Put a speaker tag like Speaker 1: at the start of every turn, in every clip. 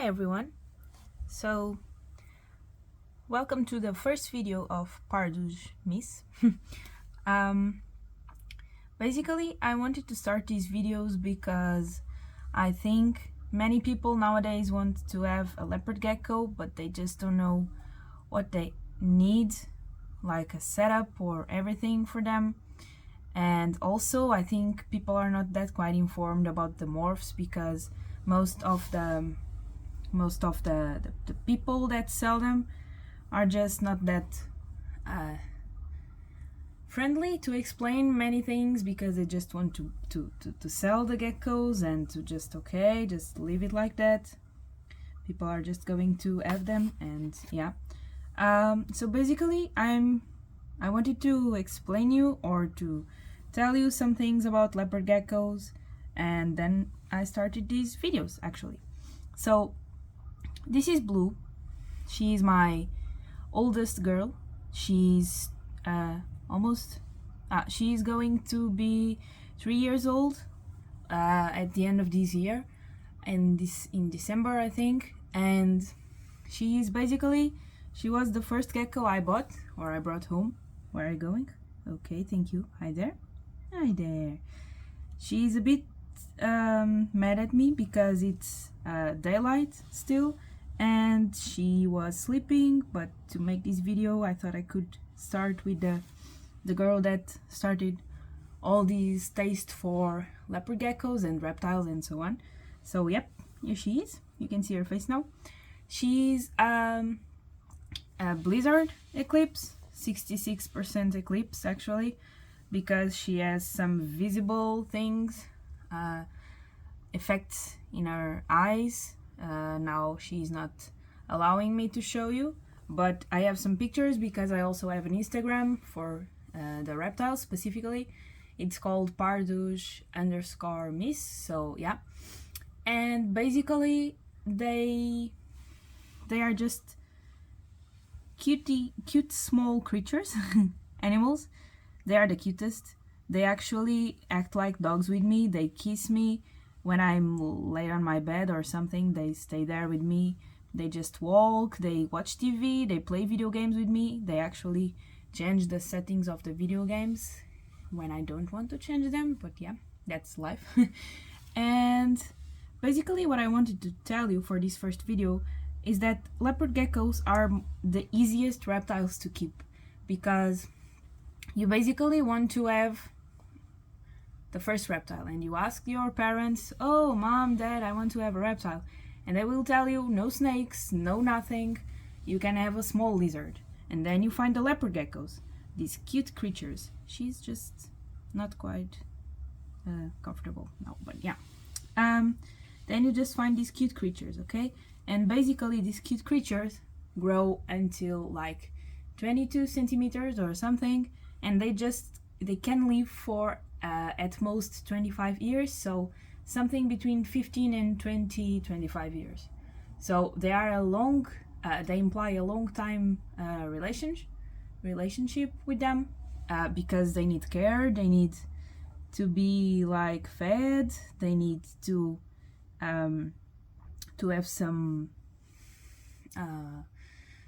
Speaker 1: everyone. So welcome to the first video of PardusMiss. um, Basically, I wanted to start these videos because I think many people nowadays want to have a leopard gecko, but they just don't know what they need, like a setup or everything for them. And also I think people are not that quite informed about the morphs, because most of the people that sell them are just not that friendly to explain many things, because they just want to sell the geckos and to just leave it like that. People are just going to have them, and yeah. So basically I wanted to explain you, or to tell you some things about leopard geckos, and then I started these videos actually. So this is Blue. She's my oldest girl. She's she's going to be 3 years old at the end of this year, and in December I think. And she was the first gecko I bought, or I brought home. Where are you going? Okay, thank you. Hi there. Hi there. She's a bit mad at me because it's daylight still, and she was sleeping. But to make this video, I thought I could start with the girl that started all these taste for leopard geckos and reptiles and so on. So yep, here she is. You can see her face now. She's a blizzard eclipse, 66% eclipse actually, because she has some visible things, effects in her eyes. Now she's not allowing me to show you, but I have some pictures because I also have an Instagram for the reptiles specifically. It's called PardusMiss. So yeah, and basically they are just cute small creatures, animals. They are the cutest. They actually act like dogs with me. They kiss me when I'm laid on my bed or something. They stay there with me. They just walk, they watch TV, they play video games with me. They actually change the settings of the video games when I don't want to change them, but yeah, that's life. And basically what I wanted to tell you for this first video is that leopard geckos are the easiest reptiles to keep, because you basically want to have the first reptile and you ask your parents, oh mom, dad, I want to have a reptile, and they will tell you no snakes, no nothing, you can have a small lizard. And then you find the leopard geckos, these cute creatures. She's just not quite comfortable now, but yeah. Then you just find these cute creatures, okay? And basically these cute creatures grow until like 22 centimeters or something, and they can live for at most 25 years, so something between 15 and 25 years. So they are they imply a long time relationship with them, because they need care, they need to be like fed, they need to have some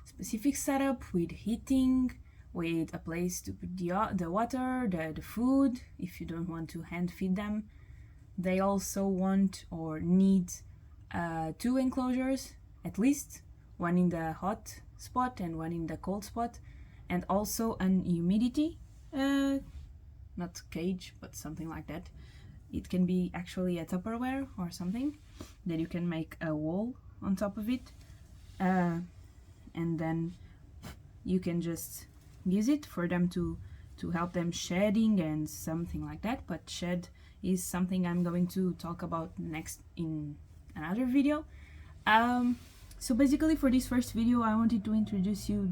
Speaker 1: specific setup with heating, with a place to put the water, the food, if you don't want to hand feed them. They also want or need 2 enclosures at least, one in the hot spot and one in the cold spot, and also an humidity, not cage, but something like that. It can be actually a Tupperware or something that you can make a wall on top of it, and then you can just use it for them to help them shedding and something like that. But shed is something I'm going to talk about next in another video. So basically for this first video I wanted to introduce you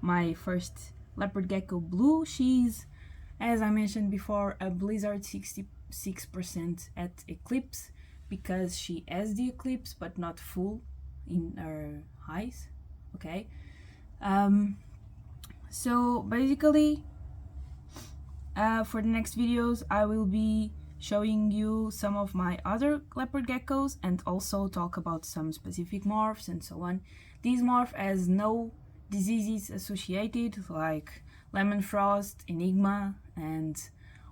Speaker 1: my first leopard gecko, Blue. She's, as I mentioned before, a blizzard, 66% at eclipse, because she has the eclipse but not full in her eyes, okay? So basically for the next videos I will be showing you some of my other leopard geckos and also talk about some specific morphs and so on. This morph has no diseases associated like lemon frost, enigma, and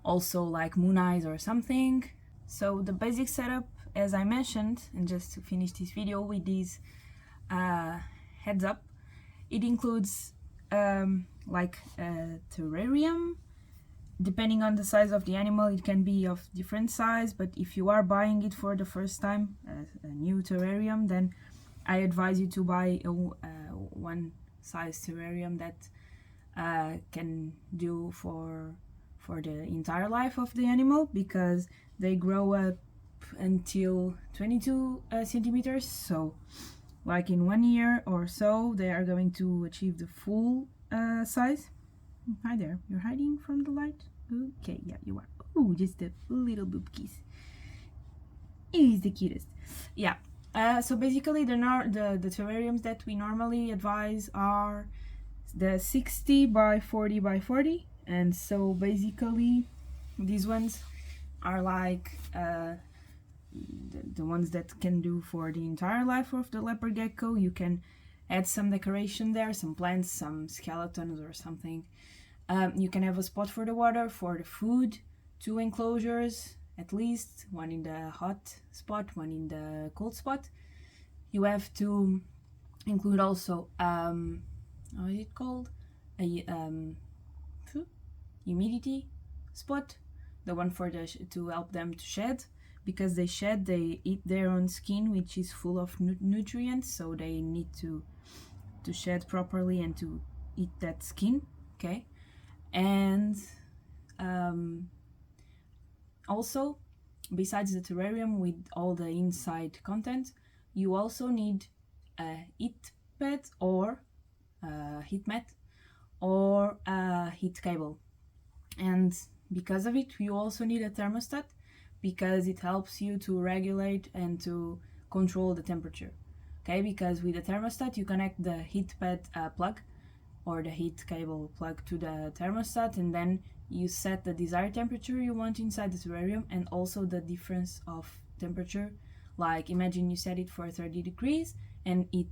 Speaker 1: also like moon eyes or something. So the basic setup, as I mentioned, and just to finish this video with this heads up, it includes like a terrarium. Depending on the size of the animal, it can be of different size, but if you are buying it for the first time, a new terrarium, then I advise you to buy a one size terrarium that can do for the entire life of the animal, because they grow up until 22 centimeters. So like in 1 year or so, they are going to achieve the full size. Hi there, you're hiding from the light? Okay, yeah, you are. Oh, just a little boopkies. He's the cutest. Yeah, so basically the terrariums that we normally advise are the 60 by 40 by 40. And so basically these ones are like the ones that can do for the entire life of the leopard gecko. You can add some decoration there, some plants, some skeletons or something. You can have a spot for the water, for the food, 2 enclosures at least, one in the hot spot, one in the cold spot. You have to include also how is it called, a humidity spot, the one for the to help them to shed, because they shed, they eat their own skin, which is full of nutrients, so they need to shed properly and to eat that skin. Okay, and also, besides the terrarium with all the inside content, you also need a heat pad or a heat mat or a heat cable. And because of it, you also need a thermostat, because it helps you to regulate and to control the temperature. Okay, because with the thermostat you connect the heat pad plug or the heat cable plug to the thermostat, and then you set the desired temperature you want inside the terrarium, and also the difference of temperature. Like imagine you set it for 30 degrees and it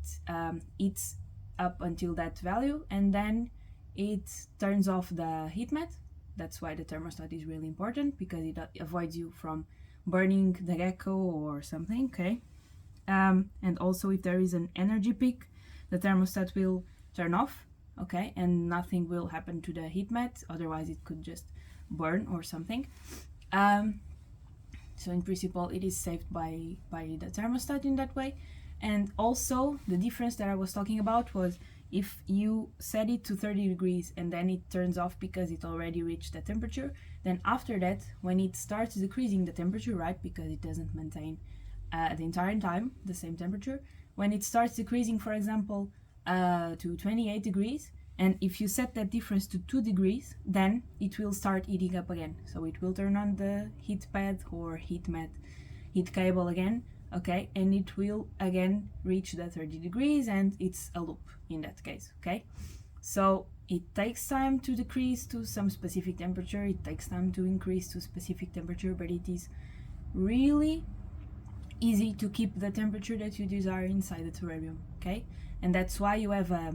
Speaker 1: heats up until that value, and then it turns off the heat mat. That's why the thermostat is really important, because it avoids you from burning the gecko or something. Okay, and also if there is an energy peak, the thermostat will turn off. Okay, and nothing will happen to the heat mat, otherwise it could just burn or something. So in principle it is saved by the thermostat in that way. And also the difference that I was talking about was, if you set it to 30 degrees and then it turns off because it already reached the temperature, then after that, when it starts decreasing the temperature, right, because it doesn't maintain the entire time the same temperature, when it starts decreasing, for example, to 28 degrees, and if you set that difference to 2 degrees, then it will start heating up again. So it will turn on the heat pad or heat mat, heat cable again, okay, and it will again reach the 30 degrees, and it's a loop in that case. Okay, so it takes time to decrease to some specific temperature, it takes time to increase to specific temperature, but it is really easy to keep the temperature that you desire inside the terrarium. Okay, and that's why you have a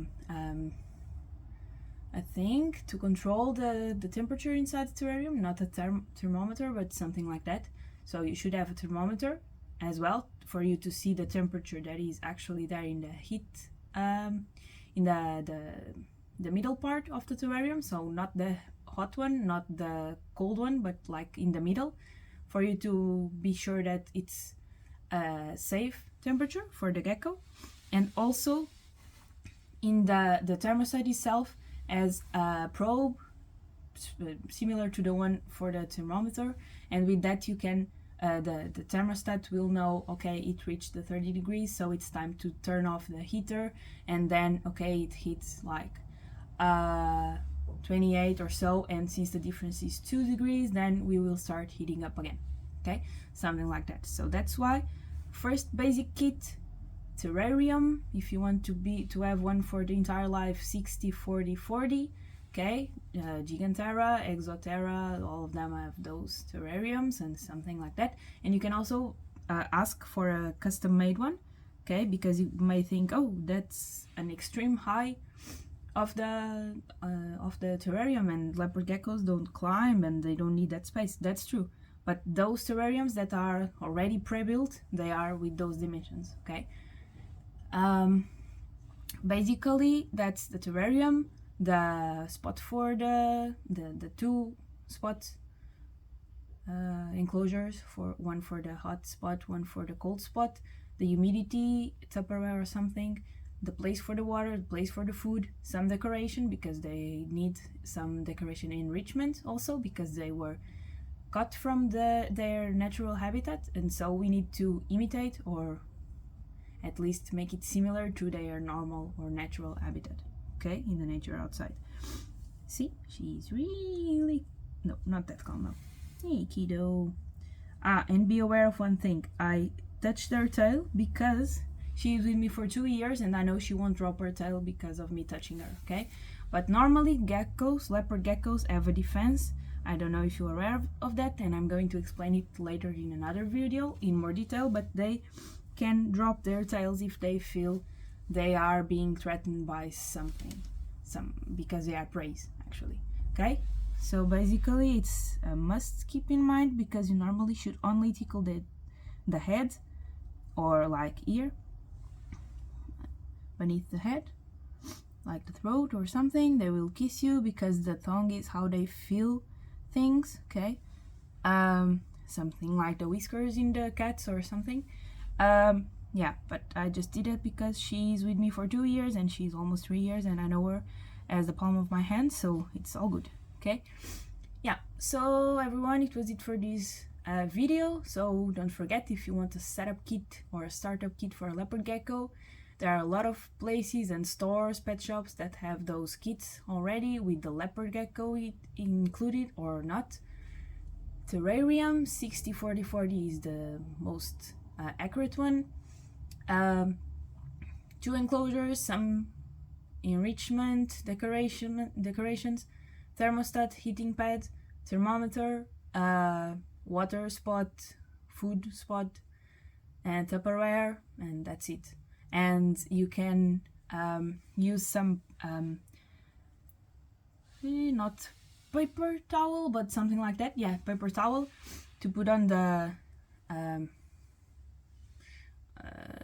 Speaker 1: thing to control the temperature inside the terrarium, not a thermometer, but something like that. So you should have a thermometer as well for you to see the temperature that is actually there in the heat, in the middle part of the terrarium. So not the hot one, not the cold one, but like in the middle, for you to be sure that it's a safe temperature for the gecko. And also in the thermostat itself as a probe similar to the one for the thermometer, and with that you can the thermostat will know, okay, it reached the 30 degrees, so it's time to turn off the heater, and then okay, it hits like 28 or so, and since the difference is 2 degrees, then we will start heating up again. Okay, something like that. So that's why first basic kit, terrarium, if you want to have one for the entire life, 60 40 40, Okay, Gigantera, Exoterra, all of them have those terrariums and something like that. And you can also ask for a custom-made one, okay, because you may think, oh, that's an extreme high of the terrarium, and leopard geckos don't climb and they don't need that space. That's true, but those terrariums that are already pre-built, they are with those dimensions, okay. Basically that's the terrarium, the spot for the two spots, enclosures, for one for the hot spot, one for the cold spot, the humidity Tupperware or something, the place for the water, the place for the food, some decoration because they need some decoration enrichment also because they were cut from their natural habitat, and so we need to imitate or at least make it similar to their normal or natural habitat, okay, in the nature outside. See, she's really, no, not that calm now. Hey, kiddo. And be aware of one thing. I touched her tail because she's with me for 2 years and I know she won't drop her tail because of me touching her, okay? But normally geckos, leopard geckos, have a defense. I don't know if you're aware of that, and I'm going to explain it later in another video in more detail, but they can drop their tails if they feel they are being threatened by something, because they are prey actually, okay. So basically it's a must keep in mind, because you normally should only tickle the head or like ear beneath the head, like the throat or something. They will kiss you because the tongue is how they feel things, okay. Something like the whiskers in the cats or something. Yeah, but I just did it because she's with me for 2 years and she's almost 3 years and I know her as the palm of my hand, so it's all good, okay. Yeah, so everyone, it was it for this video. So don't forget, if you want a setup kit or a startup kit for a leopard gecko, there are a lot of places and stores, pet shops that have those kits already with the leopard gecko included or not. Terrarium 60-40-40 is the most accurate one. 2 enclosures, some enrichment, decorations, thermostat, heating pad, thermometer, water spot, food spot, and Tupperware, and that's it. And you can use some not paper towel, but something like that, yeah, paper towel, to put on the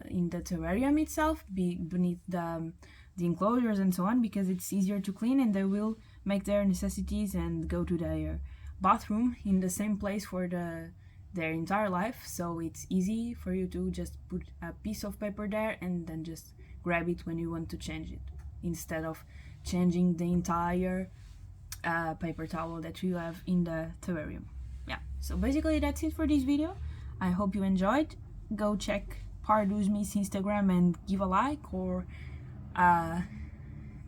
Speaker 1: in the terrarium itself, beneath the enclosures and so on, because it's easier to clean, and they will make their necessities and go to their bathroom in the same place for their entire life. So it's easy for you to just put a piece of paper there and then just grab it when you want to change it, instead of changing the entire paper towel that you have in the terrarium. Yeah, so basically that's it for this video. I hope you enjoyed. Go check PardusMiss Instagram and give a like or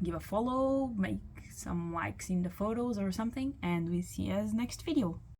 Speaker 1: give a follow, make some likes in the photos or something, and we'll see you next video.